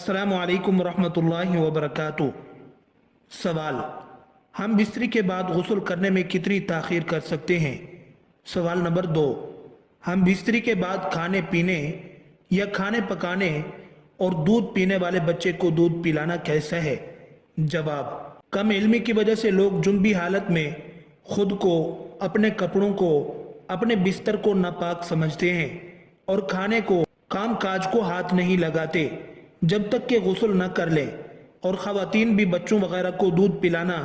अस्सलामु अलैकुम वरहमतुल्लाहि वबरकातुह। सवाल: हम बिस्तरी के बाद गुस्ल करने में कितनी ताख़ीर कर सकते हैं? सवाल नंबर 2: हम बिस्तरी के बाद खाने पीने या खाने पकाने और दूध पीने वाले बच्चे को दूध पिलाना कैसा है? जवाब: कम इल्मी की वजह से लोग जुनबी हालत में खुद को, अपने कपड़ों को, अपने बिस्तर को नापाक समझते हैं और खाने को, काम काज को हाथ नहीं लगाते जब तक कि गुस्ल न कर लें। और ख़वातीन भी बच्चों वगैरह को दूध पिलाना,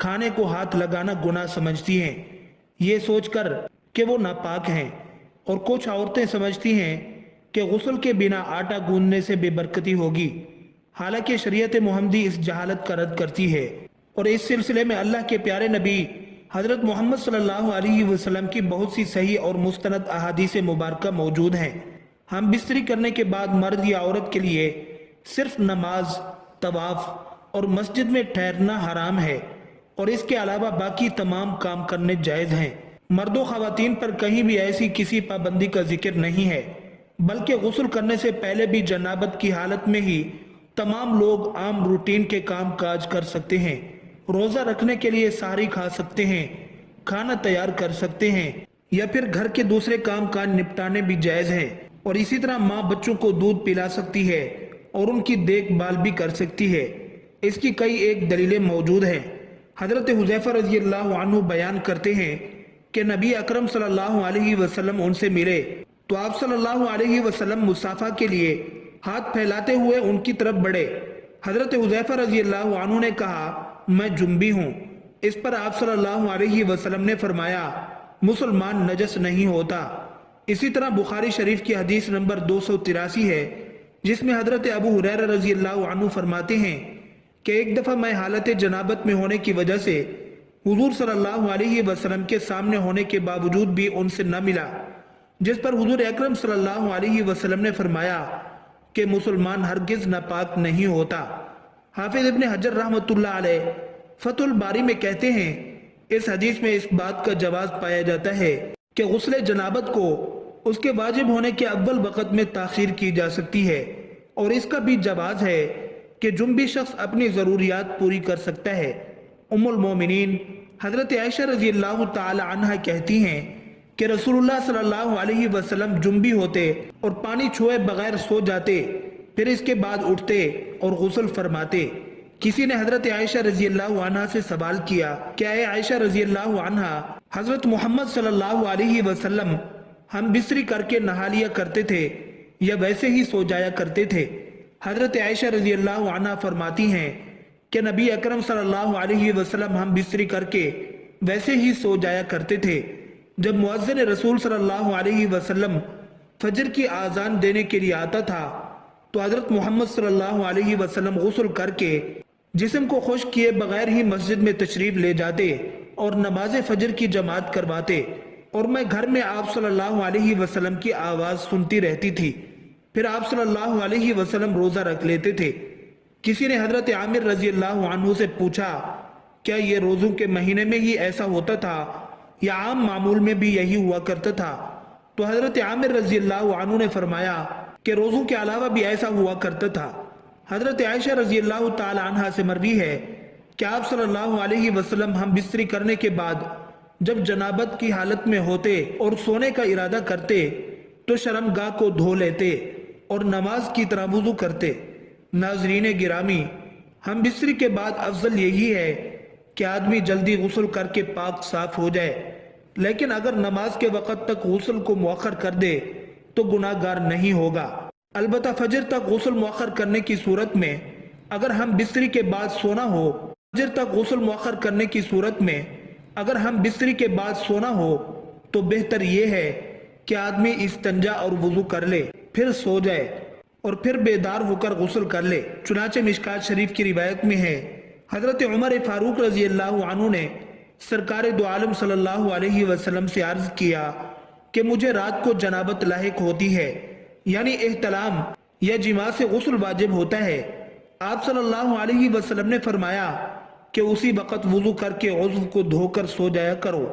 खाने को हाथ लगाना गुनाह समझती हैं, ये सोचकर कि वो नापाक हैं। और कुछ औरतें समझती हैं कि गुस्ल के बिना आटा गूंदने से बेबरकती होगी, हालांकि शरीयत मुहम्मदी इस जहालत का रद्द करती है। और इस सिलसिले में अल्लाह के प्यारे नबी हज़रत मोहम्मद सल्लल्लाहु अलैहि वसल्लम की बहुत सी सही और मुस्तनद अहादीस मुबारका मौजूद हैं। हम बिस्तरी करने के बाद मर्द या औरत के लिए सिर्फ नमाज, तवाफ और मस्जिद में ठहरना हराम है और इसके अलावा बाकी तमाम काम करने जायज़ हैं। मर्दों ख़वातीन पर कहीं भी ऐसी किसी पाबंदी का जिक्र नहीं है, बल्कि गुस्ल करने से पहले भी जनाबत की हालत में ही तमाम लोग आम रूटीन के काम काज कर सकते हैं। रोज़ा रखने के लिए सहरी खा सकते हैं, खाना तैयार कर सकते हैं या फिर घर के दूसरे काम काज निपटाने भी जायज़ हैं। और इसी तरह माँ बच्चों को दूध पिला सकती है और उनकी देखभाल भी कर सकती है। इसकी कई एक दलीलें मौजूद हैं। हज़रत हुज़ैफ़ा रज़ी अल्लाहु अन्हु बयान करते हैं कि नबी अकरम सल्लल्लाहु अलैहि वसल्लम उनसे मिले तो आप सल्लल्लाहु अलैहि वसल्लम मुसाफ़ा के लिए हाथ फैलाते हुए उनकी तरफ बढ़े। हज़रत हुज़ैफ़ा रज़ी अल्लाहु अन्हु ने कहा, मैं जुम्बी हूँ। इस पर आप सल्लल्लाहु अलैहि वसल्लम ने फरमाया, मुसलमान नजस नहीं होता। इसी तरह बुखारी शरीफ की हदीस नंबर 283 है, जिसमें हजरत अबू हुरैरा रज़ी अल्लाहु अन्हु फरमाते हैं कि एक दफ़ा मैं हालत जनाबत में होने की वजह से हुजूर सल्लल्लाहु अलैहि वसल्लम के सामने होने के बावजूद भी उनसे न मिला, जिस पर हुजूर अकरम सल्लल्लाहु अलैहि वसल्लम ने फरमाया कि मुसलमान हरगिज नापाक नहीं होता। हाफिज इब्न हजर रहमतुल्लाह अलैह फतुल बारी में कहते हैं, इस हदीस में इस बात का जवाज पाया जाता है कि गुस्ले जनाबत को उसके वाजिब होने के अव्वल वक़्त में ताख़ीर की जा सकती है। और इसका भी जवाज है कि जुम्बी शख्स अपनी ज़रूरियात पूरी कर सकता है। उम्मुल मोमिनीन हज़रत आयशा रज़ी अल्लाह ताला अन्हा कहती हैं कि रसूलुल्लाह सल्लल्लाहु अलैहि वसल्लम जुम्बी होते और पानी छुए बगैर सो जाते, फिर इसके बाद उठते और गुस्ल फरमाते। किसी ने हजरत आयशा रज़ी अल्लाह अन्हा से सवाल किया, क्या आयशा रज़ी अल्लाह अन्हा, हजरत मोहम्मद सल्लल्लाहु अलैहि वसल्लम हम बिस्तरी करके नहा लिया करते थे या वैसे ही सो जाया करते थे? हजरत आयशा रज़ी अल्लाह अन्हा फरमाती हैं कि नबी अकरम सल्लल्लाहु अलैहि वसल्लम हम बिस्तरी करके वैसे ही सो जाया करते थे। जब मुअज्जिन रसूल सल्लल्लाहु अलैहि वसल्लम फजर की आज़ान देने के लिए आता था तो हजरत मोहम्मद सल्लल्लाहु अलैहि वसल्लम गुस्ल करके जिस्म को खुश्क किए बगैर ही मस्जिद में तशरीफ ले जाते और नमाज फजर की जमात करवाते और मैं घर में आप सल्लल्लाहु अलैहि वसल्लम की आवाज़ सुनती रहती थी। फिर आप सल्लल्लाहु अलैहि वसल्लम रोज़ा रख लेते थे। किसी ने हजरत आमिर रज़ी अल्लाह अन्हु से पूछा, क्या ये रोज़ों के महीने में ही ऐसा होता था या आम मामूल में भी यही हुआ करता था? तो हजरत आमिर रज़ी अल्लाह अन्हु ने फरमाया कि रोज़ों के अलावा भी ऐसा हुआ करता था। हजरत आयशा रज़ी अल्लाह ताला अन्हा से मरवी है कि आप सल्लल्लाहु अलैहि वसल्लम हम बिस्तरी करने के बाद जब जनाबत की हालत में होते और सोने का इरादा करते तो शर्मगाह को धो लेते और नमाज की तरह वुज़ू करते। नाज़रीन गिरामी, हम बिस्तरी के बाद अफजल यही है कि आदमी जल्दी गुस्ल करके पाक साफ हो जाए, लेकिन अगर नमाज के वक़्त तक गुस्ल को मुअख्खर कर दे तो गुनाहगार नहीं होगा। अलबत्ता फजर तक गुस्ल मुअख्खर करने की सूरत में अगर हम बिस्तरी के बाद सोना हो, फजर तक गुस्ल मुअख्खर करने की सूरत में अगर हम बिस्तरी के बाद सोना हो तो बेहतर यह है कि आदमी इस्तंजा और वुज़ू कर ले, फिर सो जाए और फिर बेदार होकर गुस्ल कर ले। चुनाचे मिशकात शरीफ की रिवायत में है, हजरत उमर फारूक रज़ी अल्लाह अन्हु ने सरकार दो आलम सल्लल्लाहु अलैहि वसल्लम से अर्ज किया कि मुझे रात को जनाबत लाहिक होती है, यानी एहतलाम या जिमा से गुस्ल वाजिब होता है। आप सल्लल्लाहु अलैहि वसल्लम ने फरमाया कि उसी वक़्त वुज़ू करके उज़्व को धोकर सो जाया करो।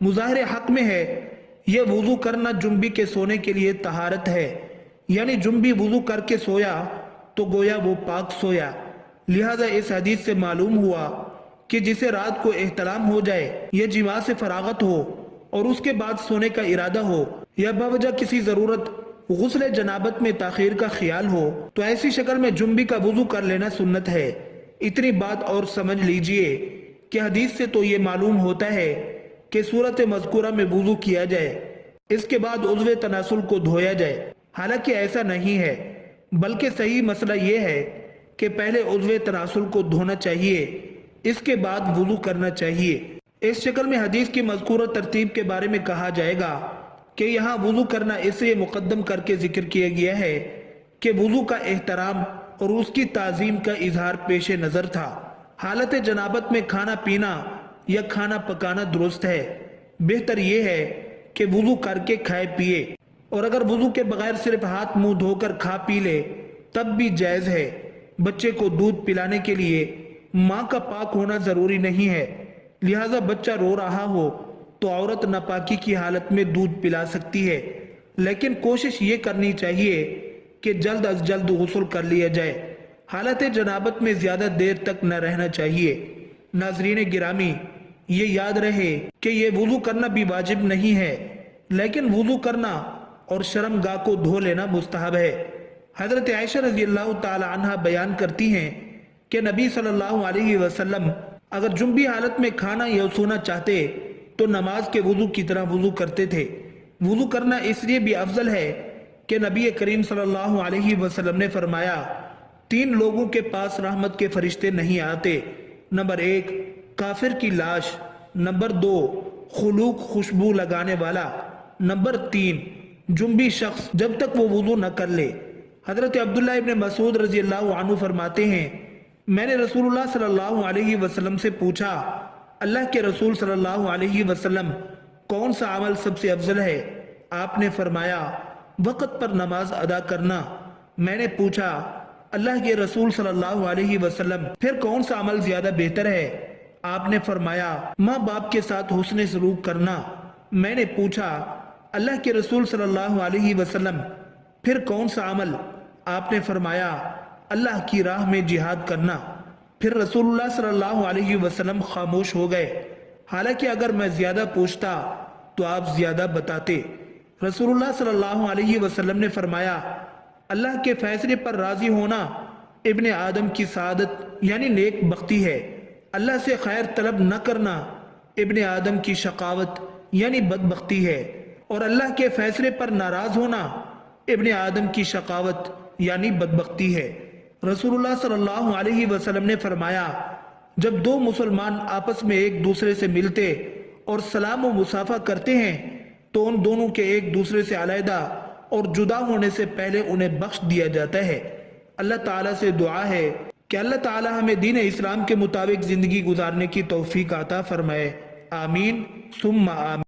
मुज़ाहिर हक में है यह वुज़ू करना जुम्बी के सोने के लिए तहारत है, यानी जुम्बी वुज़ू करके सोया تو گویا وہ پاک سویا۔ لہذا اس حدیث سے معلوم ہوا کہ جسے رات کو احتلام ہو جائے یا جماع سے فراغت ہو اور اس کے بعد سونے کا ارادہ ہو یا بوجہ کسی ضرورت غسل جنابت میں تاخیر کا خیال ہو تو ایسی شکل میں جنبی کا وضو کر لینا سنت ہے۔ اتنی بات اور سمجھ لیجئے کہ حدیث سے تو یہ معلوم ہوتا ہے کہ صورت مذکورہ میں وضو کیا جائے، اس کے بعد عضو تناسل کو دھویا جائے، حالانکہ ایسا نہیں ہے، بلکہ صحیح مسئلہ یہ ہے کہ پہلے عضو تناسل کو دھونا چاہیے، اس کے بعد وضو کرنا چاہیے۔ اس شکل میں حدیث کی مذکورہ ترتیب کے بارے میں کہا جائے گا کہ یہاں وضو کرنا اس لیے مقدم کر کے ذکر کیا گیا ہے کہ وضو کا احترام اور اس کی تعظیم کا اظہار پیش نظر تھا۔ حالت جنابت میں کھانا پینا یا کھانا پکانا درست ہے، بہتر یہ ہے کہ وضو کر کے کھائے پیے، اور اگر وضو کے بغیر صرف ہاتھ منہ دھو کر کھا پی لے تب بھی جائز ہے۔ بچے کو دودھ پلانے کے لیے ماں کا پاک ہونا ضروری نہیں ہے، لہٰذا بچہ رو رہا ہو تو عورت ناپاکی کی حالت میں دودھ پلا سکتی ہے، لیکن کوشش یہ کرنی چاہیے کہ جلد از جلد غسل کر لیا جائے۔ حالت جنابت میں زیادہ دیر تک نہ رہنا چاہیے۔ ناظرین گرامی، یہ یاد رہے کہ یہ وضو کرنا بھی واجب نہیں ہے، لیکن وضو کرنا اور شرمگاہ کو دھو لینا مستحب ہے۔ حضرت عائشہ رضی اللہ تعالی عنہ بیان کرتی ہیں کہ نبی صلی اللہ علیہ وسلم اگر جنبی حالت میں کھانا یا سونا چاہتے تو نماز کے وضو کی طرح وضو کرتے تھے۔ وضو کرنا اس لیے بھی افضل ہے کہ نبی کریم صلی اللہ علیہ وسلم نے فرمایا، 3 لوگوں کے پاس رحمت کے فرشتے نہیں آتے، نمبر 1 کافر کی لاش، نمبر 2 خلوق خوشبو لگانے والا، نمبر 3 جنبی شخص جب تک وہ وضو نہ کر لے۔ حضرت عبداللہ ابن مسعود رضی اللہ عنہ فرماتے ہیں، میں نے رسول اللہ صلی اللہ علیہ وسلم سے پوچھا، اللہ کے رسول صلی اللہ علیہ وسلم کون سا عمل سب سے افضل ہے؟ آپ نے فرمایا، وقت پر نماز ادا کرنا۔ میں نے پوچھا، اللہ کے رسول صلی اللہ علیہ وسلم پھر کون سا عمل زیادہ بہتر ہے؟ آپ نے فرمایا، ماں باپ کے ساتھ حسن سلوک کرنا۔ میں نے پوچھا، اللہ کے رسول صلی اللہ علیہ وسلم پھر کون سا عمل؟ آپ نے فرمایا، اللہ کی راہ میں جہاد کرنا۔ پھر رسول اللہ صلی اللہ علیہ وسلم خاموش ہو گئے، حالانکہ اگر میں زیادہ پوچھتا تو آپ زیادہ بتاتے۔ رسول اللہ صلی اللہ علیہ وسلم نے فرمایا، اللہ کے فیصلے پر راضی ہونا ابن آدم کی سعادت یعنی نیک بختی ہے، اللہ سے خیر طلب نہ کرنا ابن آدم کی شقاوت یعنی بدبختی ہے، اور اللہ کے فیصلے پر ناراض ہونا ابن آدم کی شقاوت یعنی بدبختی ہے۔ رسول اللہ صلی اللہ علیہ وسلم نے فرمایا، جب 2 مسلمان آپس میں ایک دوسرے سے ملتے اور سلام و مصافحہ کرتے ہیں تو ان دونوں کے ایک دوسرے سے علیحدہ اور جدا ہونے سے پہلے انہیں بخش دیا جاتا ہے۔ اللہ تعالیٰ سے دعا ہے کہ اللہ تعالیٰ ہمیں دین اسلام کے مطابق زندگی گزارنے کی توفیق عطا فرمائے، آمین ثم آمین۔